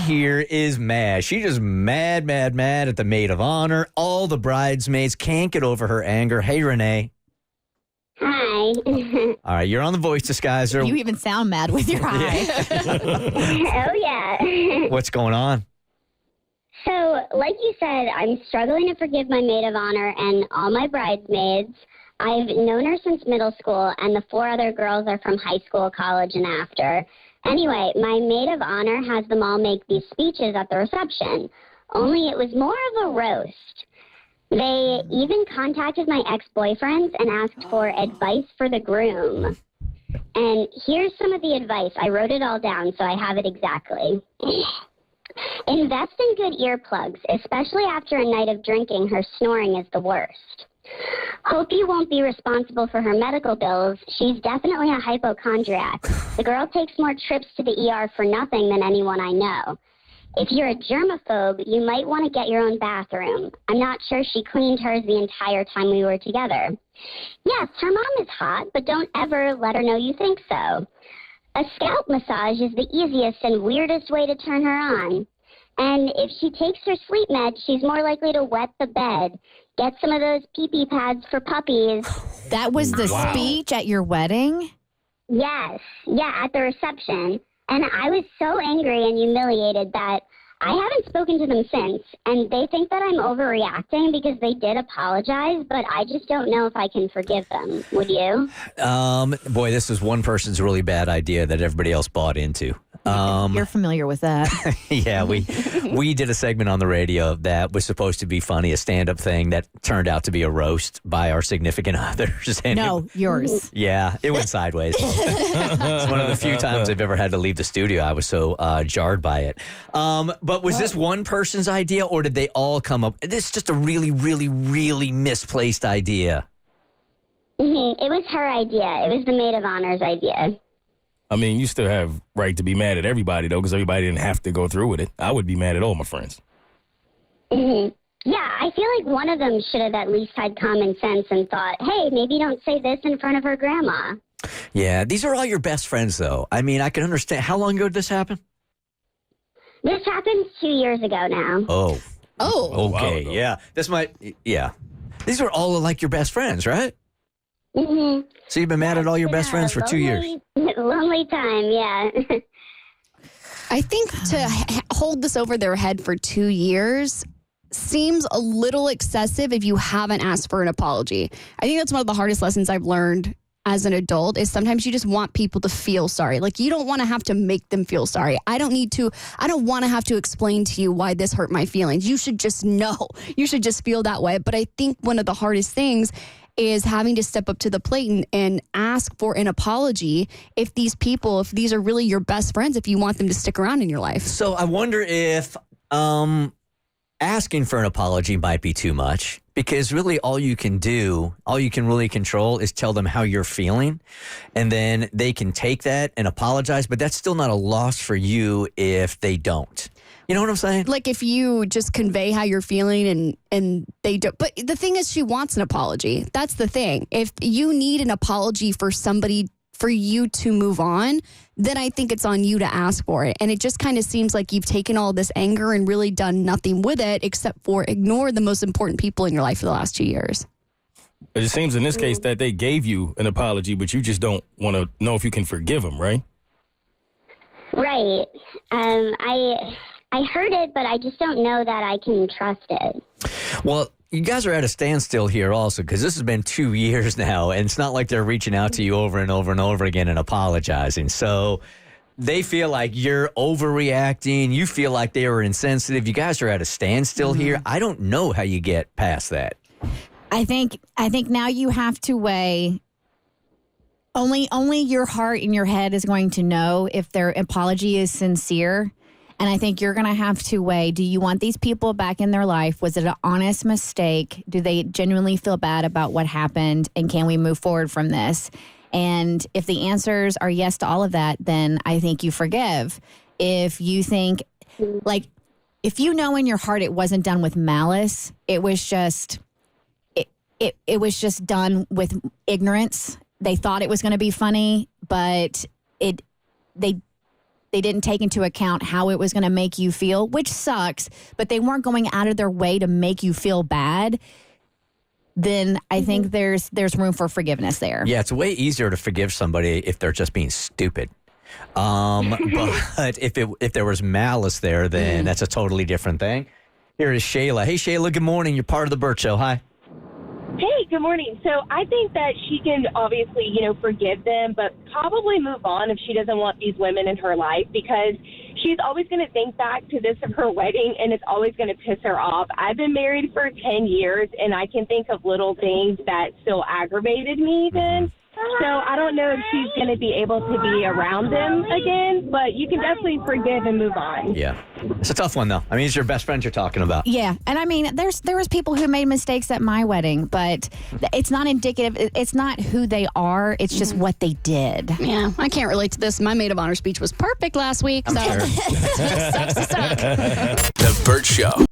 here is mad. She just mad at the maid of honor. All the bridesmaids can't get over her anger. Hey, Renee. Hi. All right, you're on the voice disguiser. You even sound mad with your eye. Oh, yeah. What's going on? So, like you said, I'm struggling to forgive my maid of honor and all my bridesmaids. I've known her since middle school, and the 4 other girls are from high school, college, and after. Anyway, my maid of honor has them all make these speeches at the reception, only it was more of a roast. They even contacted my ex-boyfriends and asked for advice for the groom. And here's some of the advice. I wrote it all down, so I have it exactly. Invest in good earplugs, especially after a night of drinking. Her snoring is the worst. Hope you won't be responsible for her medical bills. She's definitely a hypochondriac. The girl takes more trips to the ER for nothing than anyone I know. If you're a germaphobe, you might want to get your own bathroom. I'm not sure she cleaned hers the entire time we were together. Yes, her mom is hot, but don't ever let her know you think so. A scalp massage is the easiest and weirdest way to turn her on. And if she takes her sleep med, she's more likely to wet the bed. Get some of those pee-pee pads for puppies. That was the speech at your wedding? Yes. Yeah, at the reception. And I was so angry and humiliated that I haven't spoken to them since. And they think that I'm overreacting because they did apologize, but I just don't know if I can forgive them. Would you? Boy, this is one person's really bad idea that everybody else bought into. You're familiar with that. Yeah, we did a segment on the radio that was supposed to be funny, a stand-up thing that turned out to be a roast by our significant others. And yours. Yeah, it went sideways. It's one of the few times I've ever had to leave the studio. I was so jarred by it. But was this one person's idea, or did they all come up? This is just a really, really, really misplaced idea. Mm-hmm. It was her idea. It was the maid of honor's idea. I mean, you still have right to be mad at everybody, though, because everybody didn't have to go through with it. I would be mad at all my friends. Mm-hmm. Yeah, I feel like one of them should have at least had common sense and thought, hey, maybe don't say this in front of her grandma. Yeah, these are all your best friends, though. I mean, I can understand. How long ago did this happen? This happened 2 years ago now. Oh. Okay, wow. yeah. These are all like your best friends, right? Mm-hmm. So you've been mad at all your best friends for 2 years. Lonely time, yeah. I think to hold this over their head for 2 years seems a little excessive if you haven't asked for an apology. I think that's one of the hardest lessons I've learned as an adult is sometimes you just want people to feel sorry. Like you don't want to have to make them feel sorry. I don't want to have to explain to you why this hurt my feelings. You should just know. You should just feel that way. But I think one of the hardest things is having to step up to the plate and ask for an apology if these are really your best friends, if you want them to stick around in your life. So I wonder if asking for an apology might be too much, because really all you can really control is tell them how you're feeling, and then they can take that and apologize, but that's still not a loss for you if they don't. You know what I'm saying? Like if you just convey how you're feeling and they don't. But the thing is, she wants an apology. That's the thing. If you need an apology for somebody, for you to move on, then I think it's on you to ask for it. And it just kind of seems like you've taken all this anger and really done nothing with it except for ignore the most important people in your life for the last 2 years. It just seems in this case that they gave you an apology, but you just don't want to know if you can forgive them, right? Right. I heard it, but I just don't know that I can trust it. Well, you guys are at a standstill here also, because this has been 2 years now, and it's not like they're reaching out to you over and over and over again and apologizing. So they feel like you're overreacting. You feel like they were insensitive. You guys are at a standstill here. I don't know how you get past that. I think now you have to weigh. Only your heart and your head is going to know if their apology is sincere. And I think you're going to have to weigh, do you want these people back in their life? Was it an honest mistake? Do they genuinely feel bad about what happened? And can we move forward from this? And if the answers are yes to all of that, then I think you forgive. If you think, like, if you know in your heart it wasn't done with malice, it was just, it was just done with ignorance. They thought it was going to be funny, but they didn't take into account how it was going to make you feel, which sucks, but they weren't going out of their way to make you feel bad, then I think there's room for forgiveness there. Yeah, it's way easier to forgive somebody if they're just being stupid. But if there was malice there, then that's a totally different thing. Here is Shayla. Hey, Shayla, good morning. You're part of the Bert Show. Hi. Hey, good morning. So I think that she can obviously, forgive them, but probably move on if she doesn't want these women in her life, because she's always going to think back to this of her wedding, and it's always going to piss her off. I've been married for 10 years, and I can think of little things that still aggravated me then. So I don't know if she's going to be able to be around them again, but you can definitely forgive and move on. Yeah. It's a tough one, though. I mean, it's your best friend you're talking about. Yeah. And I mean, there was people who made mistakes at my wedding, but it's not indicative. It's not who they are. It's just what they did. Yeah, I can't relate to this. My maid of honor speech was perfect last week. I'm So sure. sucks to suck. The Bert Show.